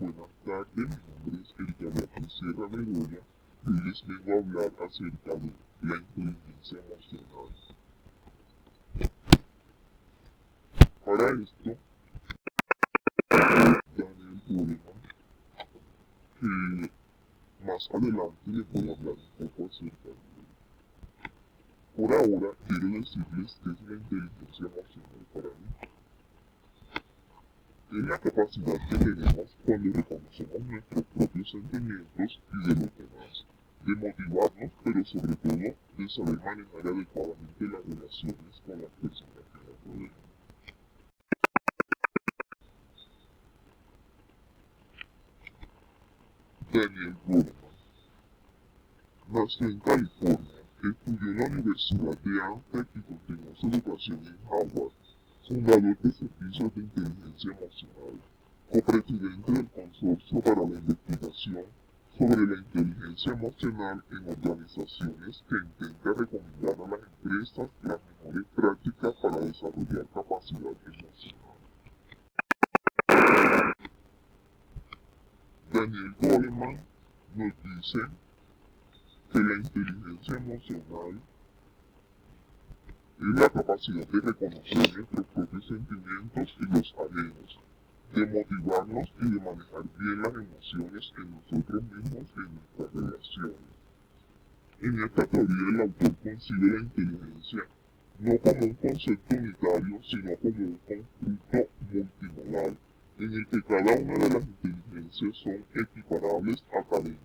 buenas tardes, mi nombre es Erika Beatriz Sierra Bedoya y hoy les vengo a hablar acerca de la inteligencia emocional. Para esto, Daniel Goleman, que más adelante les voy a hablar un poco acerca de él. Por ahora, quiero decirles qué es la inteligencia emocional para mí. Es la capacidad que tenemos cuando reconocemos nuestros propios sentimientos y de los demás, de motivarnos, pero sobre todo de saber manejar adecuadamente las relaciones con las personas que nos rodean. Daniel Goleman nació en California, estudió en la Universidad de Antec y continuó su educación en Harvard, fundador de servicios de inteligencia emocional, copresidente del Consorcio para la Investigación sobre la Inteligencia Emocional en organizaciones que intenta recomendar a las empresas las mejores prácticas para desarrollar capacidad emocional. Daniel Goleman nos dice que la inteligencia emocional es la capacidad de reconocer nuestros propios sentimientos y los ajenos, de motivarnos y de manejar bien las emociones en nosotros mismos y en nuestras relaciones. En esta teoría el autor concibe la inteligencia no como un concepto unitario, sino como un conjunto multimodal, en el que cada una de las inteligencias son equiparables a talentos.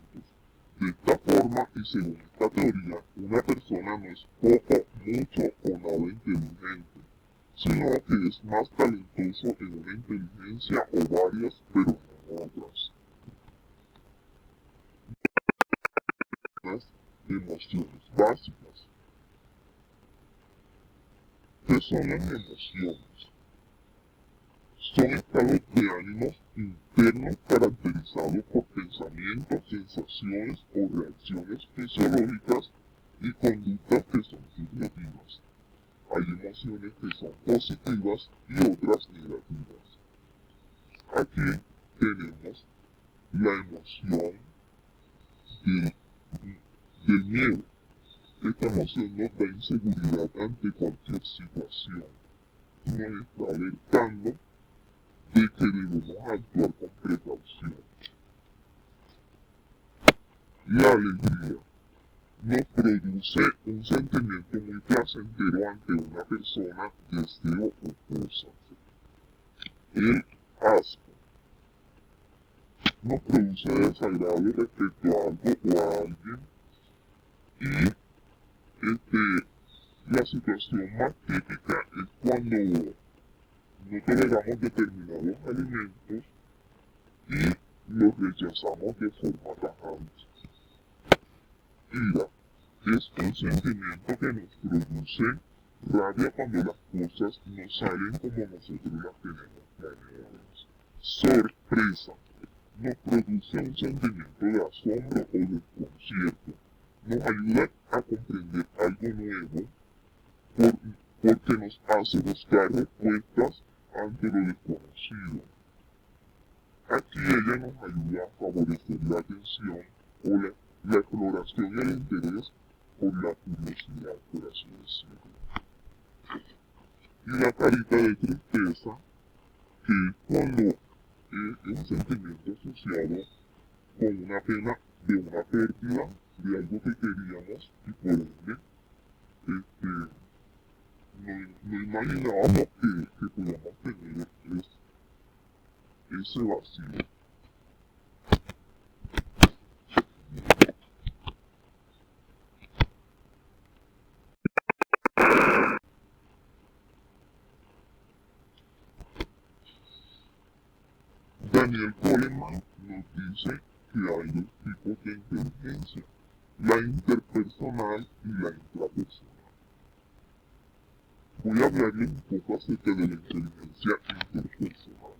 De esta forma, y según esta teoría, una persona no es poco, mucho o nada inteligente, sino que es más talentoso en una inteligencia o varias, pero no en otras. Las emociones básicas. ¿Qué son las emociones? Son estados de ánimos internos caracterizados por pensamientos, sensaciones o reacciones fisiológicas y conductas que son subjetivas. Hay emociones que son positivas y otras negativas. Aquí tenemos la emoción del, del miedo. Esta emoción nos da inseguridad ante cualquier situación. Nos está alertando de que debemos actuar con precaución. La alegría nos produce un sentimiento muy placentero ante una persona, deseo o cosa. El asco nos produce desagrado respecto a algo o a alguien y la situación más típica es cuando no toleramos determinados alimentos y los rechazamos de forma tajante. Ira es un sentimiento que nos produce rabia cuando las cosas no salen como nosotros las tenemos planeadas. Sorpresa nos produce un sentimiento de asombro o desconcierto. Nos ayuda a comprender algo nuevo porque nos hace buscar respuestas ante lo desconocido. Aquí ella nos ayuda a favorecer la atención o la exploración y el interés por la curiosidad, por así decirlo. Y la carita de tristeza, que es cuando es un sentimiento asociado con una pena de una pérdida de algo que queríamos y por ende no imaginábamos que podíamos tener ese vacío. Daniel Goleman nos dice que hay dos tipos de inteligencia, la interpersonal y la intrapersonal. Voy a hablarles un poco acerca de la inteligencia interpersonal.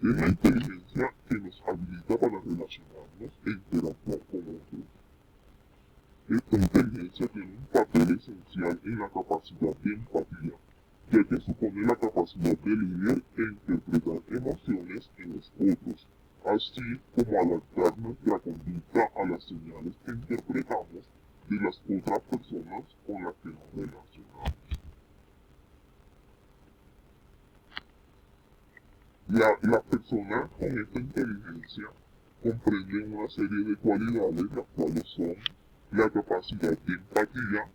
Es la inteligencia que nos habilita para relacionarnos e interactuar con otros. Esta inteligencia tiene un papel esencial en la capacidad de empatía, ya que supone la capacidad de leer e interpretar emociones en los otros, así como adaptar nuestra conducta a las señales que interpretamos de las otras personas con las que nos relacionamos. Las personas con esta inteligencia comprenden una serie de cualidades, las cuales son la capacidad de empatía,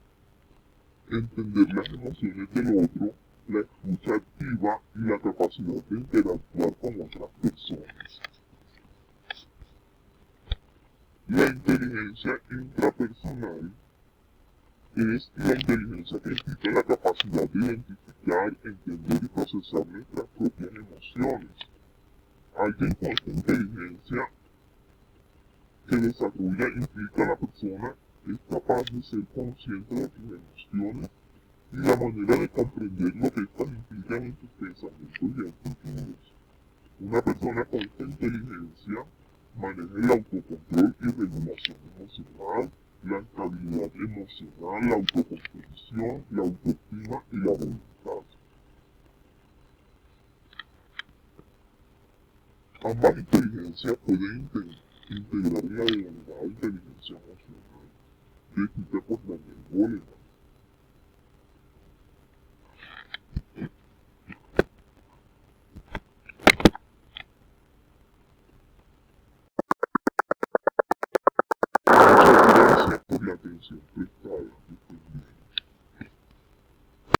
entender las emociones del otro, la escucha activa y la capacidad de interactuar con otras personas. La inteligencia intrapersonal es la inteligencia que implica la capacidad de identificar, entender y procesar nuestras propias emociones. Alguien con esta inteligencia que desarrolla implica a la persona es capaz de ser consciente de sus emociones y la manera de comprender lo que estas implican en sus pensamientos y actitudes. Una persona con esta inteligencia maneja el autocontrol y regulación emocional, la estabilidad emocional, la autocomprensión, la autoestima y la voluntad. Ambas inteligencias pueden integrar en la denominada inteligencia emocional, descrita por Daniel Goleman. Muchas gracias por la atención prestada.